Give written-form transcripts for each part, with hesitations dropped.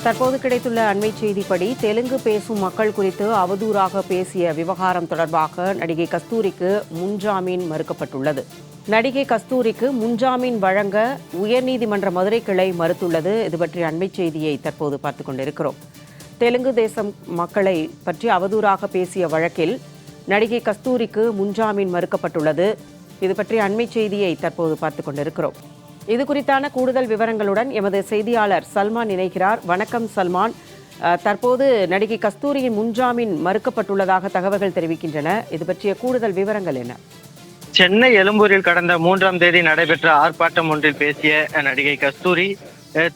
தற்போது கிடைத்துள்ள அண்மை செய்திப்படி தெலுங்கு பேசும் மக்கள் குறித்து அவதூறாக பேசிய விவகாரம் தொடர்பாக நடிகை கஸ்தூரிக்கு முன்ஜாமீன் மறுக்கப்பட்டுள்ளது. நடிகை கஸ்தூரிக்கு முன்ஜாமீன் வழங்க உயர்நீதிமன்ற மதுரை கிளை மறுத்துள்ளது. இது பற்றிய அண்மை செய்தியை தற்போது பார்த்துக் கொண்டிருக்கிறோம். தெலுங்கு தேசம் மக்களை பற்றி அவதூறாக பேசிய வழக்கில் நடிகை கஸ்தூரிக்கு முன்ஜாமீன் மறுக்கப்பட்டுள்ளது. இது பற்றிய அண்மை செய்தியை தற்போது பார்த்துக் கொண்டிருக்கிறோம். இது குறித்தான கூடுதல் விவரங்களுடன் எமது செய்தியாளர் சல்மான் இணைகிறார். வணக்கம் சல்மான். தற்போது நடிகை கஸ்தூரியின் முன்ஜாமீன் மறுக்கப்பட்டுள்ளதாக தகவல்கள் தெரிவிக்கின்றன. இது பற்றிய கூடுதல் விவரங்கள் என்ன? சென்னை எழும்பூரில் கடந்த 3ஆம் தேதி நடைபெற்ற ஆர்ப்பாட்டம் ஒன்றில் பேசிய நடிகை கஸ்தூரி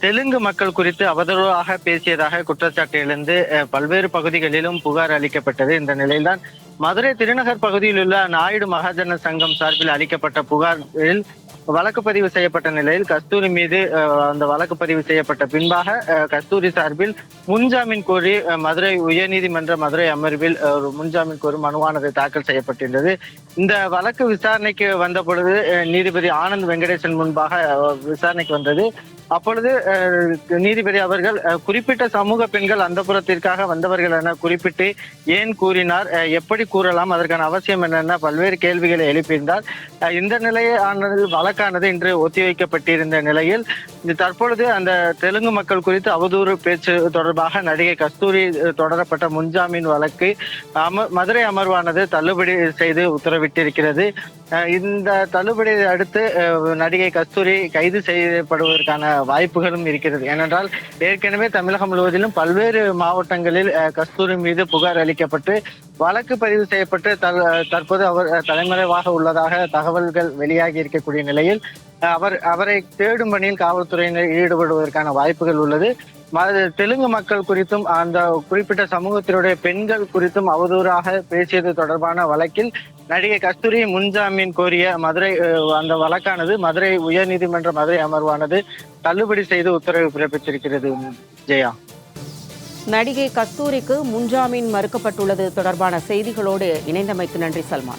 தெலுங்கு மக்கள் குறித்து அவதூறாக பேசியதாக குற்றச்சாட்டு எழுந்து பல்வேறு பகுதிகளிலும் புகார் அளிக்கப்பட்டது. இந்த நிலையில்தான் மதுரை திருநகர் பகுதியில் உள்ள நாயுடு மகாஜன சங்கம் சார்பில் அளிக்கப்பட்ட புகாரில் வழக்கு பதிவு செய்யப்பட்ட நிலையில் கஸ்தூரி மீது அந்த வழக்கு பதிவு செய்யப்பட்ட பின்பாக கஸ்தூரி சார்பில் முன்ஜாமீன் கோரி மதுரை உயர்நீதிமன்ற மதுரை அமர்வில் முன்ஜாமீன் கோரி மனுவானது தாக்கல் செய்யப்பட்டிருந்தது. இந்த வழக்கு விசாரணைக்கு வந்த பொழுது நீதிபதி ஆனந்த் வெங்கடேசன் முன்பாக விசாரணைக்கு வந்தது. அப்பொழுது நீதிபதி அவர்கள் குறிப்பிட்ட சமூக பெண்கள் அந்தப்புறத்திற்காக வந்தவர்கள் என குறிப்பிட்டு ஏன் கூறினார், எப்படி கூறலாம், அதற்கான அவசியம் என்னென்ன பல்வேறு கேள்விகளை எழுப்பியிருந்தார். இந்த நிலையானது வழக்கானது இன்று ஒத்திவைக்கப்பட்டிருந்த நிலையில் தற்பொழுது அந்த தெலுங்கு மக்கள் குறித்து அவதூறு பேச்சு தொடர்பாக நடிகை கஸ்தூரி தொடரப்பட்ட முன்ஜாமீன் வழக்கு மதுரை அமர்வானது தள்ளுபடி செய்து உத்தரவிட்டிருக்கிறது. இந்த தள்ளுபடியை அடுத்து நடிகை கஸ்தூரி கைது செய்யப்படுவதற்கான வாய்ப்புகளும் இருக்கிறது. ஏனென்றால் ஏற்கனவே தமிழகம் முழுவதிலும் பல்வேறு மாவட்டங்களில் கஸ்தூரி மீது புகார் அளிக்கப்பட்டு வழக்கு பதிவு செய்யப்பட்டு தற்போது அவர் தலைமறைவாக உள்ளதாக தகவல்கள் வெளியாகி இருக்கக்கூடிய நிலையில் அவரை தேடும் பணியில் காவல்துறையினர் ஈடுபடுவதற்கான வாய்ப்புகள் உள்ளது. தெலுங்கு மக்கள் குறித்தும் அந்த குறிப்பிட்ட சமூகத்தினுடைய பெண்கள் குறித்தும் அவதூறாக பேசியது தொடர்பான வழக்கில் நடிகை கஸ்தூரி முன்ஜாமீன் கோரிய மதுரை அந்த வழக்கானது மதுரை உயர்நீதிமன்ற மதுரை அமர்வானது தள்ளுபடி செய்து உத்தரவு பிறப்பித்திருக்கிறது. ஜெயா, நடிகை கஸ்தூரிக்கு முன்ஜாமீன் மறுக்கப்பட்டுள்ளது தொடர்பான செய்திகளோடு இணைந்தமைக்கு நன்றி சல்மான்.